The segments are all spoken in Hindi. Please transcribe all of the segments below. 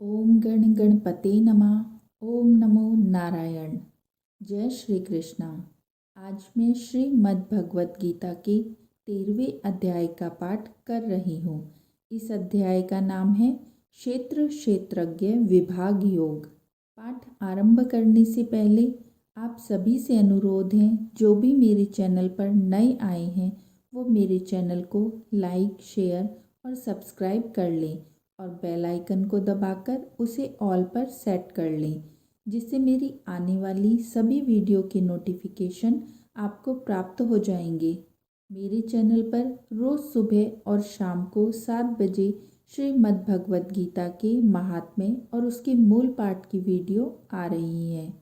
ओम गण गणपते नमः। ओम नमो नारायण। जय श्री कृष्णा। आज मैं श्रीमद् भगवत गीता के 13वें अध्याय का पाठ कर रही हूँ। इस अध्याय का नाम है क्षेत्र क्षेत्रज्ञ विभाग योग। पाठ आरंभ करने से पहले आप सभी से अनुरोध है, जो भी मेरे चैनल पर नए आए हैं वो मेरे चैनल को लाइक, शेयर और सब्सक्राइब कर लें और बेल आइकन को दबाकर उसे ऑल पर सेट कर लें, जिससे मेरी आने वाली सभी वीडियो के नोटिफिकेशन आपको प्राप्त हो जाएंगे। मेरे चैनल पर रोज़ सुबह और शाम को 7 बजे श्रीमद् भगवत गीता के महात्म्य और उसके मूल पाठ की वीडियो आ रही है।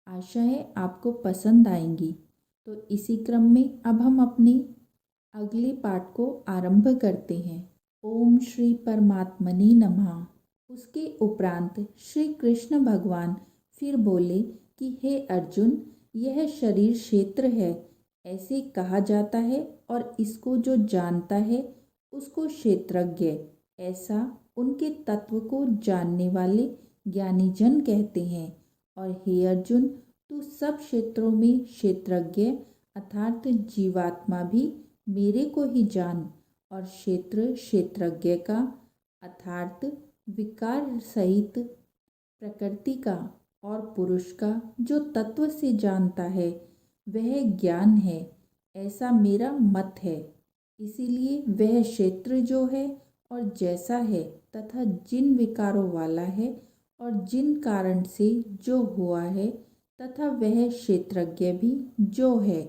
आशा है आपको पसंद आएंगी। तो इसी क्रम में अब हम अपने अगले पाठ को आरंभ करते हैं। ओम श्री परमात्मने नमः। उसके उपरांत श्री कृष्ण भगवान फिर बोले कि हे अर्जुन, यह शरीर क्षेत्र है, ऐसे कहा जाता है, और इसको जो जानता है उसको क्षेत्रज्ञ, ऐसा उनके तत्व को जानने वाले ज्ञानी जन कहते हैं। और हे अर्जुन, तू सब क्षेत्रों में क्षेत्रज्ञ अर्थात जीवात्मा भी मेरे को ही जान, और क्षेत्र क्षेत्रज्ञ का अर्थात विकार सहित प्रकृति का और पुरुष का जो तत्व से जानता है वह ज्ञान है, ऐसा मेरा मत है। इसीलिए वह क्षेत्र जो है और जैसा है तथा जिन विकारों वाला है और जिन कारण से जो हुआ है, तथा वह क्षेत्रज्ञ भी जो है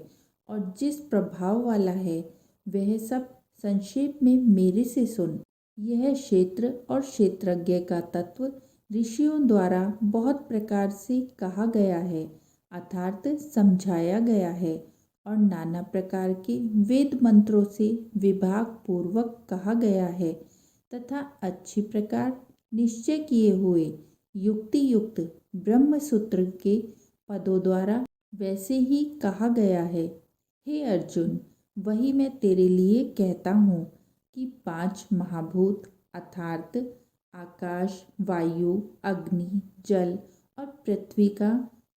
और जिस प्रभाव वाला है, वह सब संक्षेप में मेरे से सुन। यह क्षेत्र और क्षेत्रज्ञ का तत्व ऋषियों द्वारा बहुत प्रकार से कहा गया है अर्थात समझाया गया है, और नाना प्रकार के वेद मंत्रों से विभाग पूर्वक कहा गया है, तथा अच्छी प्रकार निश्चय किए हुए युक्ति युक्त ब्रह्म सूत्र के पदों द्वारा वैसे ही कहा गया है। हे अर्जुन, वही मैं तेरे लिए कहता हूँ कि 5 महाभूत अर्थात आकाश, वायु, अग्नि, जल और पृथ्वी का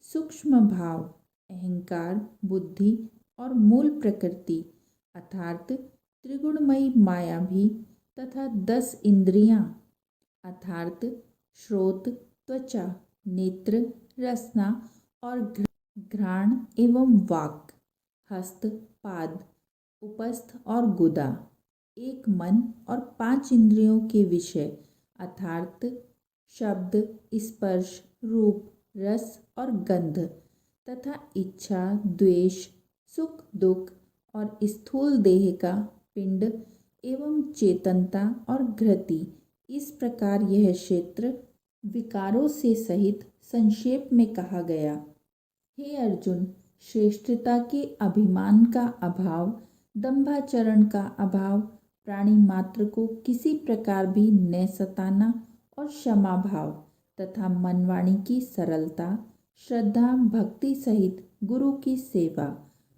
सूक्ष्म भाव, अहंकार, बुद्धि और मूल प्रकृति अर्थात त्रिगुणमयी माया भी, तथा 10 इंद्रियां अर्थात श्रोत, त्वचा, नेत्र, रसना और घ्राण एवं वाक, हस्त, पाद, उपस्थ और गुदा, एक मन और 5 इंद्रियों के विषय अर्थात शब्द, स्पर्श, रूप, रस और गंध, तथा इच्छा, द्वेष, सुख, दुख और स्थूल देह का पिंड एवं चेतनता और घृति, इस प्रकार यह क्षेत्र विकारों से सहित संक्षेप में कहा गया। हे अर्जुन, श्रेष्ठता के अभिमान का अभाव, दंभाचरण का अभाव, प्राणी मात्र को किसी प्रकार भी न सताना और क्षमा भाव, तथा मनवाणी की सरलता, श्रद्धा भक्ति सहित गुरु की सेवा,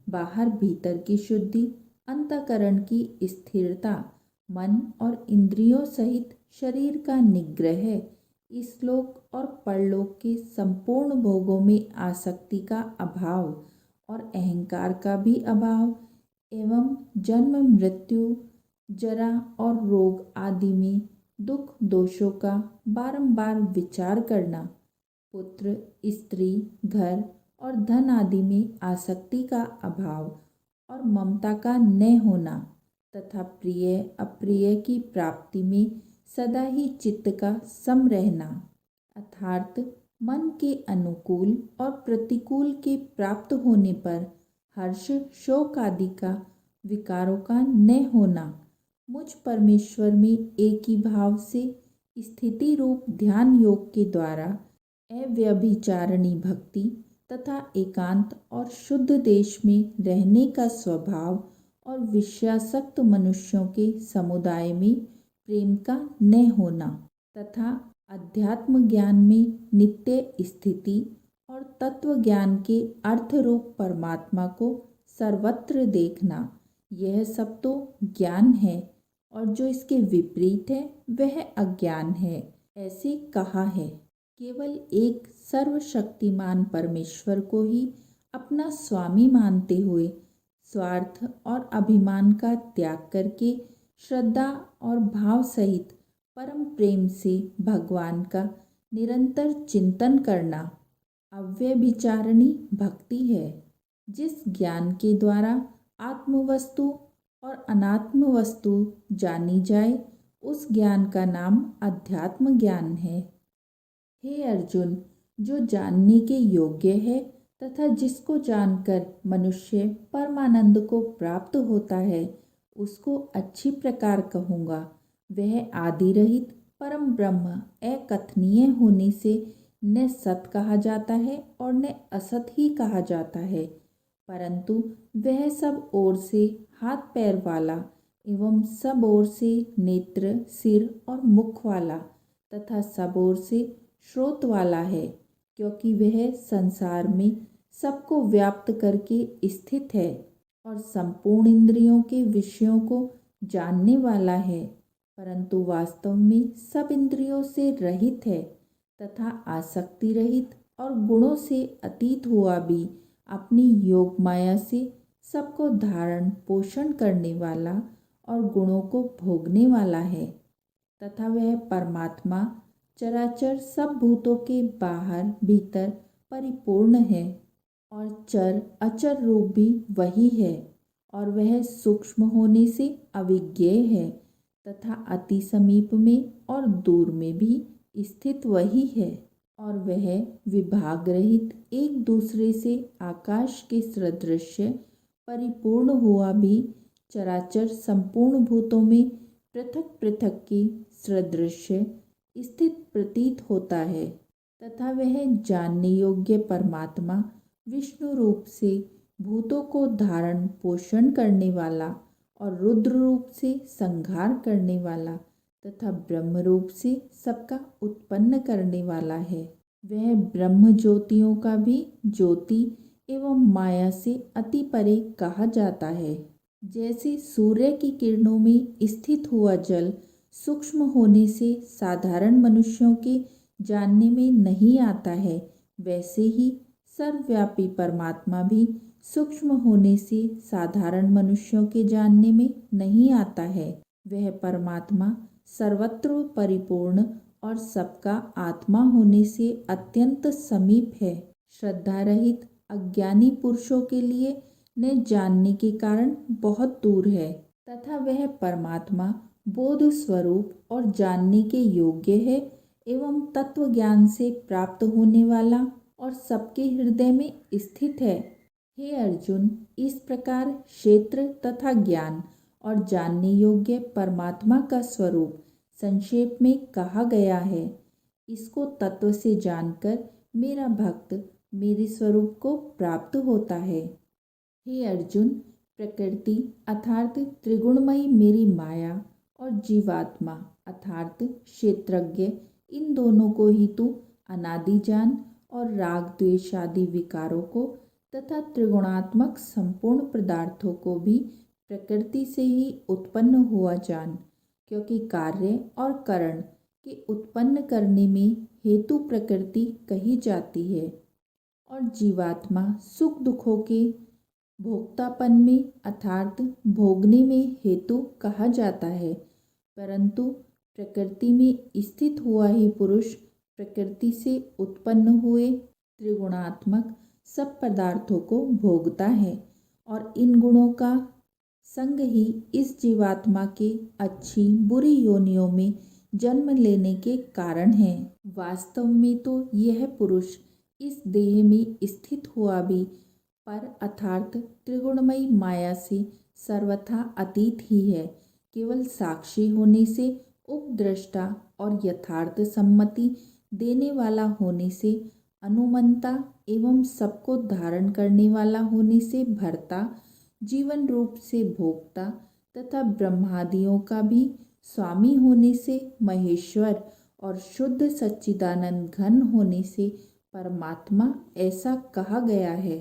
बाहर भीतर की शुद्धि, अंतःकरण की स्थिरता, मन और इंद्रियों सहित शरीर का निग्रह, इस लोक और परलोक के संपूर्ण भोगों में आसक्ति का अभाव और अहंकार का भी अभाव, एवं जन्म, मृत्यु, जरा और रोग आदि में दुख दोषों का बारंबार विचार करना, पुत्र, स्त्री, घर और धन आदि में आसक्ति का अभाव और ममता का न होना, तथा प्रिय अप्रिय की प्राप्ति में सदा ही चित्त का सम रहना अर्थात मन के अनुकूल और प्रतिकूल के प्राप्त होने पर हर्ष, शोक आदि का विकारों का न होना, मुझ परमेश्वर में एक ही भाव से स्थिति रूप ध्यान योग के द्वारा अव्यभिचारिणी भक्ति तथा एकांत और शुद्ध देश में रहने का स्वभाव, और विषयासक्त मनुष्यों के समुदाय में प्रेम का न होना, तथा अध्यात्म ज्ञान में नित्य स्थिति और तत्व ज्ञान के अर्थ रूप परमात्मा को सर्वत्र देखना, यह सब तो ज्ञान है, और जो इसके विपरीत है वह अज्ञान है। ऐसे कहा है, केवल एक सर्वशक्तिमान परमेश्वर को ही अपना स्वामी मानते हुए स्वार्थ और अभिमान का त्याग करके श्रद्धा और भाव सहित परम प्रेम से भगवान का निरंतर चिंतन करना अव्यभिचारिणी भक्ति है। जिस ज्ञान के द्वारा आत्म वस्तु और अनात्म वस्तु जानी जाए, उस ज्ञान का नाम अध्यात्म ज्ञान है। हे अर्जुन, जो जानने के योग्य है तथा जिसको जानकर मनुष्य परमानंद को प्राप्त होता है, उसको अच्छी प्रकार कहूँगा। वह आदि रहित परम ब्रह्म अकथनीय होने से न सत कहा जाता है और न असत ही कहा जाता है, परंतु वह सब ओर से हाथ पैर वाला एवं सब ओर से नेत्र, सिर और मुख वाला तथा सब ओर से श्रोत वाला है, क्योंकि वह संसार में सबको व्याप्त करके स्थित है और संपूर्ण इंद्रियों के विषयों को जानने वाला है, परंतु वास्तव में सब इंद्रियों से रहित है तथा आसक्ति रहित और गुणों से अतीत हुआ भी अपनी योग माया से सबको धारण पोषण करने वाला और गुणों को भोगने वाला है तथा वह परमात्मा चराचर सब भूतों के बाहर भीतर परिपूर्ण है और चर अचर रूप भी वही है और वह सूक्ष्म होने से अविज्ञेय है तथा अति समीप में और दूर में भी स्थित वही है और वह विभाग रहित एक दूसरे से आकाश के सदृश परिपूर्ण हुआ भी चराचर संपूर्ण भूतों में पृथक पृथक के सदृश स्थित प्रतीत होता है तथा वह जानने योग्य परमात्मा विष्णु रूप से भूतों को धारण पोषण करने वाला और रुद्र रूप से संहार करने वाला तथा ब्रह्म रूप से सबका उत्पन्न करने वाला है। वह ब्रह्म ज्योतियों का भी ज्योति एवं माया से अति परे कहा जाता है। जैसे सूर्य की किरणों में स्थित हुआ जल सूक्ष्म होने से साधारण मनुष्यों के जानने में नहीं आता है, वैसे ही सर्वव्यापी परमात्मा भी सूक्ष्म होने से साधारण मनुष्यों के जानने में नहीं आता है। वह परमात्मा सर्वत्र परिपूर्ण और सबका आत्मा होने से अत्यंत समीप है। श्रद्धा रहित अज्ञानी पुरुषों के लिए न जानने के कारण बहुत दूर है तथा वह परमात्मा बोध स्वरूप और जानने के योग्य है एवं तत्व ज्ञान से प्राप्त होने वाला और सबके हृदय में स्थित है। हे अर्जुन, इस प्रकार क्षेत्र तथा ज्ञान और जानने योग्य परमात्मा का स्वरूप संक्षेप में कहा गया है। इसको तत्व से जानकर मेरा भक्त मेरे स्वरूप को प्राप्त होता है। हे अर्जुन, प्रकृति अर्थात त्रिगुणमयी मेरी माया और जीवात्मा अर्थात क्षेत्रज्ञ, इन दोनों को ही तू अनादि जान और राग द्वेष आदि विकारों को तथा त्रिगुणात्मक संपूर्ण पदार्थों को भी प्रकृति से ही उत्पन्न हुआ जान, क्योंकि कार्य और कारण के उत्पन्न करने में हेतु प्रकृति कही जाती है और जीवात्मा सुख दुखों के भोक्तापन में अर्थात भोगने में हेतु कहा जाता है, परंतु प्रकृति में स्थित हुआ ही पुरुष प्रकृति से उत्पन्न हुए त्रिगुणात्मक सब पदार्थों को भोगता है और इन गुणों का संग ही इस जीवात्मा के अच्छी बुरी योनियों में जन्म लेने के कारण है। वास्तव में तो यह पुरुष इस देह में स्थित हुआ भी पर अर्थात त्रिगुणमयी माया से सर्वथा अतीत ही है। केवल साक्षी होने से उपद्रष्टा और यथार्थ सम्मति देने वाला होने से अनुमंता एवं सबको धारण करने वाला होने से भर्ता, जीवन रूप से भोक्ता तथा ब्रह्मादियों का भी स्वामी होने से महेश्वर और शुद्ध सच्चिदानंद घन होने से परमात्मा ऐसा कहा गया है।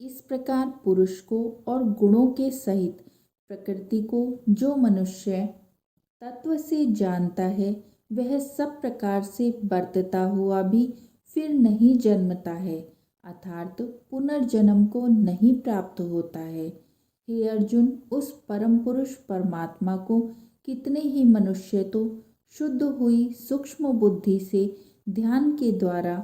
इस प्रकार पुरुष को और गुणों के सहित प्रकृति को जो मनुष्य तत्व से जानता है, वह सब प्रकार से बरतता हुआ भी फिर नहीं जन्मता है, अर्थात पुनर्जन्म को नहीं प्राप्त होता है। हे अर्जुन, उस परम पुरुष परमात्मा को कितने ही मनुष्य तो शुद्ध हुई सूक्ष्म बुद्धि से ध्यान के द्वारा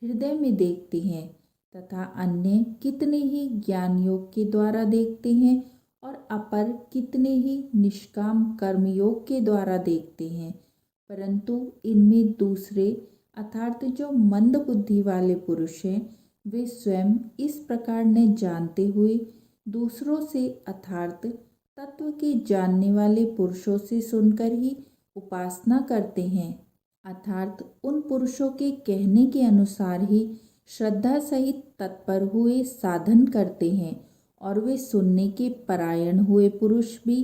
हृदय में देखते हैं तथा अन्य कितने ही ज्ञान योग के द्वारा देखते हैं और अपर कितने ही निष्काम कर्म योग के द्वारा देखते हैं, परंतु इनमें दूसरे अर्थात जो मंद बुद्धि वाले पुरुष हैं वे स्वयं इस प्रकार न जानते हुए दूसरों से अर्थात तत्व के जानने वाले पुरुषों से सुनकर ही उपासना करते हैं, अर्थात उन पुरुषों के कहने के अनुसार ही श्रद्धा सहित तत्पर हुए साधन करते हैं और वे सुनने के परायण हुए पुरुष भी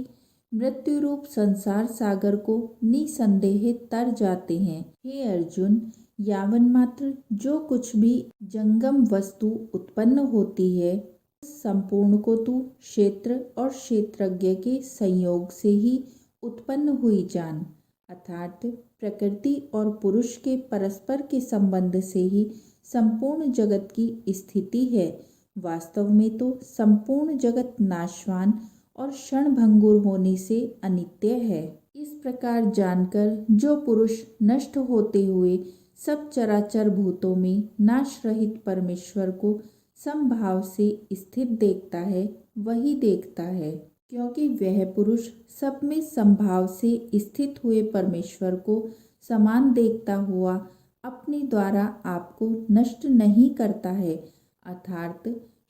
मृत्यु रूप संसार सागर को निसंदेह तर जाते हैं। हे अर्जुन, यावन मात्र जो कुछ भी जंगम वस्तु उत्पन्न होती है उस संपूर्ण को तू क्षेत्र और क्षेत्रज्ञ के संयोग से ही उत्पन्न हुई जान, अर्थात प्रकृति और पुरुष के परस्पर के संबंध से ही संपूर्ण जगत की स्थिति है। वास्तव में तो संपूर्ण जगत नाशवान और क्षणभंगुर होने से अनित्य है। इस प्रकार जानकर जो पुरुष नष्ट होते हुए सब चराचर भूतों में नाश रहित परमेश्वर को समभाव से स्थित देखता है वही देखता है, क्योंकि वह पुरुष सब में समभाव से स्थित हुए परमेश्वर को समान देखता हुआ अपने द्वारा आपको नष्ट नहीं करता है, अर्थात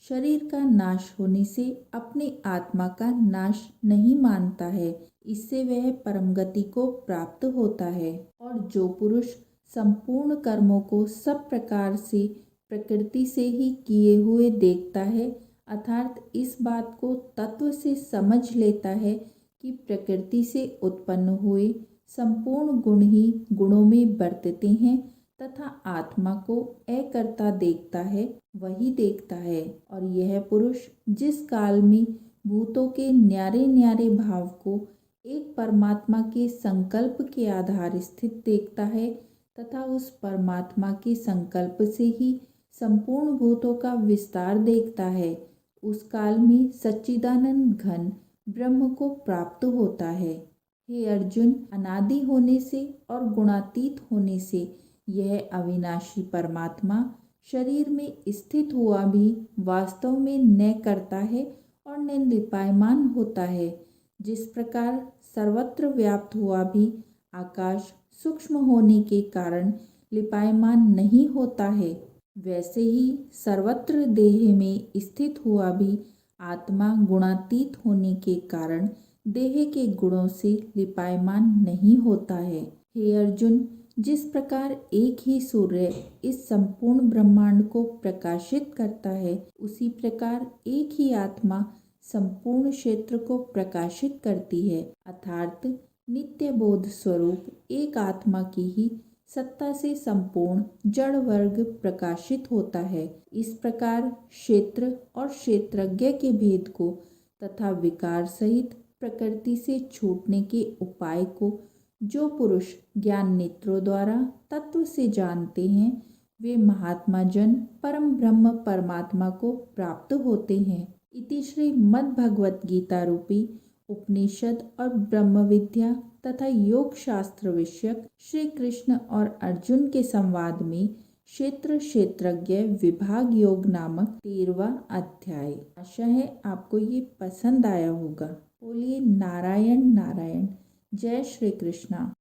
शरीर का नाश होने से अपने आत्मा का नाश नहीं मानता है। इससे वह परम गति को प्राप्त होता है। और जो पुरुष संपूर्ण कर्मों को सब प्रकार से प्रकृति से ही किए हुए देखता है, अर्थात इस बात को तत्व से समझ लेता है कि प्रकृति से उत्पन्न हुए संपूर्ण गुण ही गुणों में बरतते हैं तथा आत्मा को अकर्ता देखता है वही देखता है। और यह पुरुष जिस काल में भूतों के न्यारे न्यारे भाव को एक परमात्मा के संकल्प के आधार स्थित देखता है तथा उस परमात्मा के संकल्प से ही संपूर्ण भूतों का विस्तार देखता है, उस काल में सच्चिदानंद घन ब्रह्म को प्राप्त होता है। हे अर्जुन, अनादि होने से और गुणातीत होने से यह अविनाशी परमात्मा शरीर में स्थित हुआ भी वास्तव में न करता है और न लिपायमान होता है। जिस प्रकार सर्वत्र व्याप्त हुआ भी आकाश सूक्ष्म होने के कारण लिपायमान नहीं होता है, वैसे ही सर्वत्र देह में स्थित हुआ भी आत्मा गुणातीत होने के कारण देह के गुणों से लिपायमान नहीं होता है। हे अर्जुन, जिस प्रकार एक ही सूर्य इस संपूर्ण ब्रह्मांड को प्रकाशित करता है, उसी प्रकार एक ही आत्मा संपूर्ण क्षेत्र को प्रकाशित करती है, अर्थात नित्य बोध स्वरूप एक आत्मा की ही सत्ता से संपूर्ण जड़ वर्ग प्रकाशित होता है। इस प्रकार क्षेत्र और क्षेत्रज्ञ के भेद को तथा विकार सहित प्रकृति से छूटने के उपाय को जो पुरुष ज्ञान नेत्रों द्वारा तत्व से जानते हैं, वे महात्मा जन परम ब्रह्म परमात्मा को प्राप्त होते हैं। इति श्री मद्भगवत गीता रूपी उपनिषद और ब्रह्म विद्या तथा योग शास्त्र विषयक श्री कृष्ण और अर्जुन के संवाद में क्षेत्र क्षेत्रज्ञ विभाग योग नामक 13वां अध्याय। आशा है आपको ये पसंद आया होगा। बोलिए नारायण नारायण। जय श्री कृष्णा।